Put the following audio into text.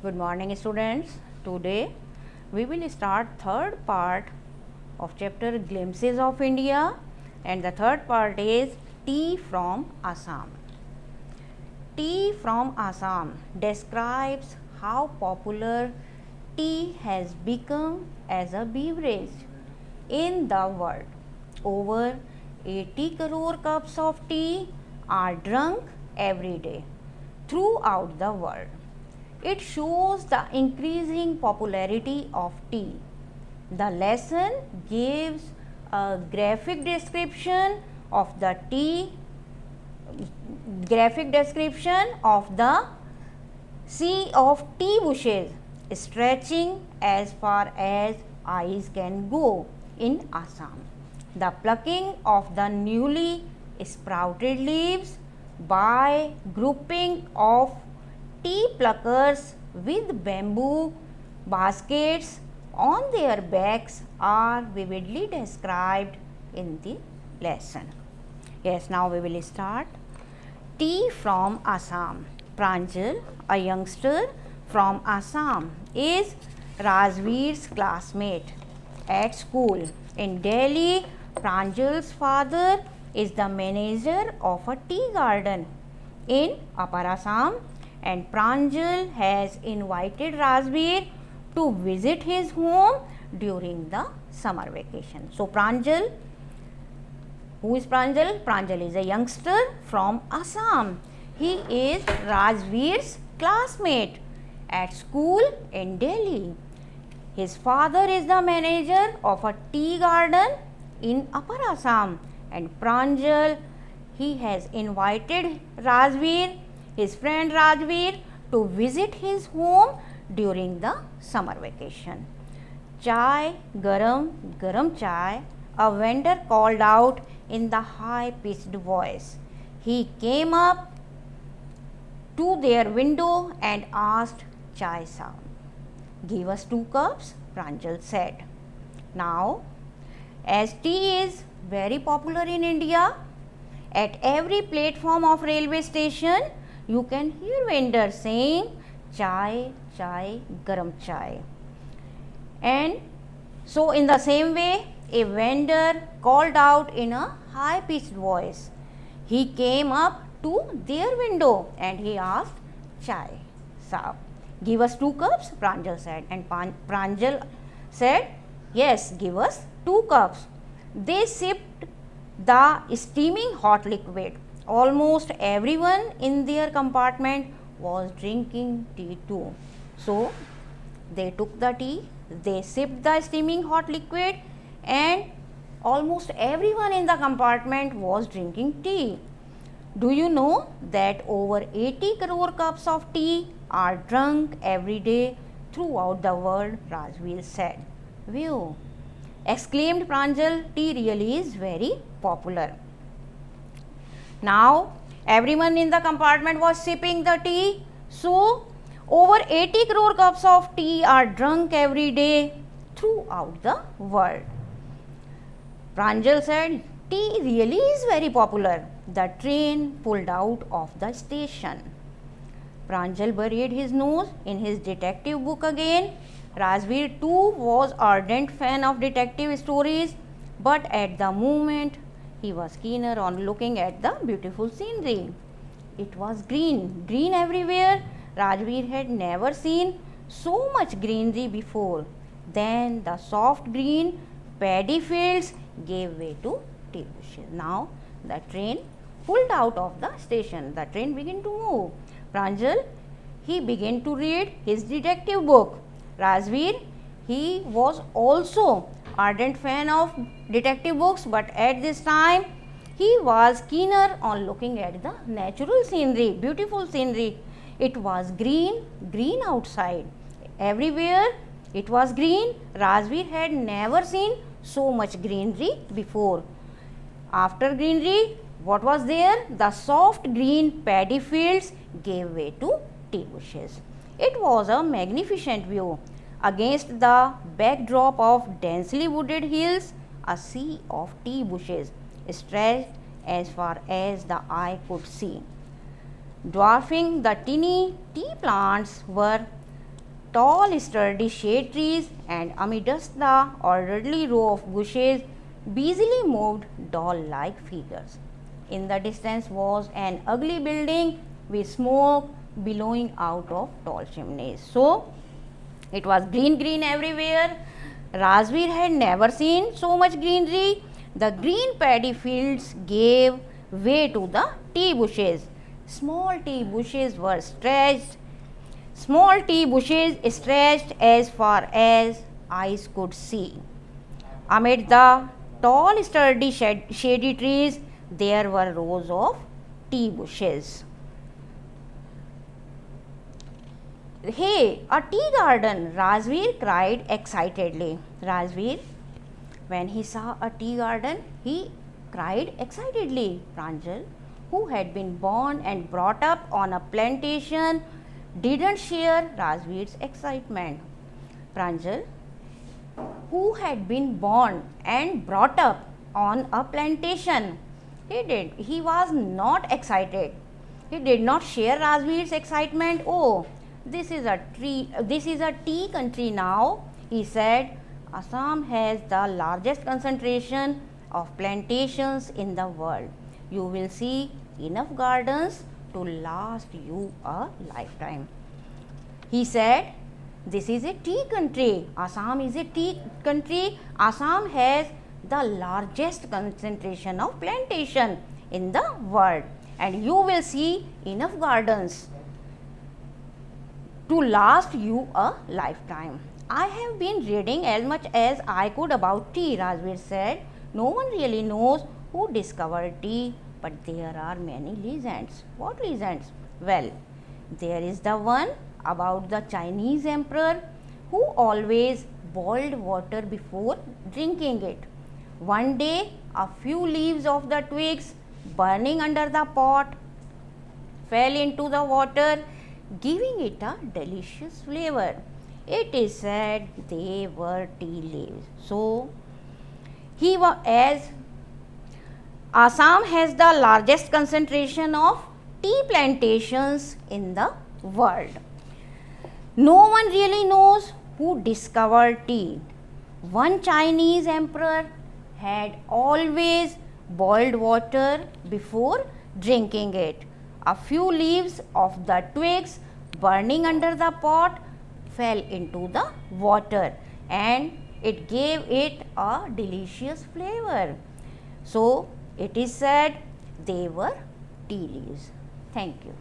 Good morning students. Today we will start third part of chapter Glimpses of India, and the third part is Tea from Assam. Tea from Assam describes how popular tea has become as a beverage in the world. Over 80 crore cups of tea are drunk every day throughout the world. It shows the increasing popularity of tea. The lesson gives a graphic description of the sea of tea bushes stretching as far as eyes can go in Assam. The plucking of the newly sprouted leaves by grouping of tea pluckers with bamboo baskets on their backs are vividly described in the lesson. Yes, now we will start. Tea from Assam. Pranjal, a youngster from Assam, is Rajveer's classmate at school. In Delhi, Pranjal's father is the manager of a tea garden in Upper Assam, and Pranjal has invited Rajveer to visit his home during the summer vacation. So Pranjal, who is Pranjal? Pranjal is a youngster from Assam. He is Rajveer's classmate at school in Delhi. His father is the manager of a tea garden in Upper Assam, and Pranjal, he has invited Rajveer, his friend Rajveer, to visit his home during the summer vacation. Chai, garam chai, a vendor called out in the high-pitched voice. He came up to their window and asked Chai Saab. Give us 2 cups, Pranjal said. Now, as tea is very popular in India, at every platform of railway station, you can hear vendors saying chai, chai, garam chai. And so in the same way, a vendor called out in a high-pitched voice. He came up to their window and he asked, Chai Saab, give us 2 cups, Pranjal said. And Pranjal said, yes, give us 2 cups. They sipped the steaming hot liquid. Almost everyone in their compartment was drinking tea too. So they took the tea, they sipped the steaming hot liquid, and almost everyone in the compartment was drinking tea. Do you know that over 80 crore cups of tea are drunk every day throughout the world? Rajveer said. Wow! Exclaimed Pranjal, tea really is very popular. Now everyone in the compartment was sipping the tea. So over 80 crore cups of tea are drunk every day throughout the world. Pranjal said, tea really is very popular. The train pulled out of the station. Pranjal buried his nose in his detective book again. Rajveer too was ardent fan of detective stories, but at the moment he was keener on looking at the beautiful scenery. It was green everywhere. Rajveer had never seen so much greenery before. Then the soft green paddy fields gave way to tea bushes. Now the train pulled out of the station. The train began to move. Pranjal, he began to read his detective book. Rajveer, he was also ardent fan of detective books, but at this time he was keener on looking at the natural scenery, beautiful scenery. It was green outside. Everywhere it was green. Rajveer had never seen so much greenery before. After greenery, what was there? The soft green paddy fields gave way to tea bushes. It was a magnificent view. Against the backdrop of densely wooded hills, a sea of tea bushes stretched as far as the eye could see. Dwarfing the tiny tea plants were tall, sturdy shade trees, and amidst the orderly row of bushes, busily moved doll-like figures. In the distance was an ugly building with smoke billowing out of tall chimneys. So, it was green everywhere. Rajveer had never seen so much greenery. The green paddy fields gave way to the tea bushes. Small tea bushes were stretched. Small tea bushes stretched as far as eyes could see. Amid the tall, sturdy, shady trees, there were rows of tea bushes. Hey, a tea garden! Rajveer cried excitedly. Rajveer, when he saw a tea garden, he cried excitedly. Pranjal, who had been born and brought up on a plantation, didn't share Rajveer's excitement. Pranjal, who had been born and brought up on a plantation, he was not excited. He did not share Rajveer's excitement. Oh, this is a tea country now, he said. Assam has the largest concentration of plantations in the world. You will see enough gardens to last you a lifetime. He said, this is a tea country. Assam is a tea country. Assam has the largest concentration of plantation in the world, and you will see enough gardens to last you a lifetime. I have been reading as much as I could about tea, Rajveer said. No one really knows who discovered tea, but there are many legends. What legends? Well, there is the one about the Chinese emperor who always boiled water before drinking it. One day, a few leaves of the twigs burning under the pot fell into the water, giving it a delicious flavor. It is said they were tea leaves. So, as Assam has the largest concentration of tea plantations in the world. No one really knows who discovered tea. One Chinese emperor had always boiled water before drinking it. A few leaves of the twigs burning under the pot fell into the water, and it gave it a delicious flavor. So, it is said they were tea leaves. Thank you.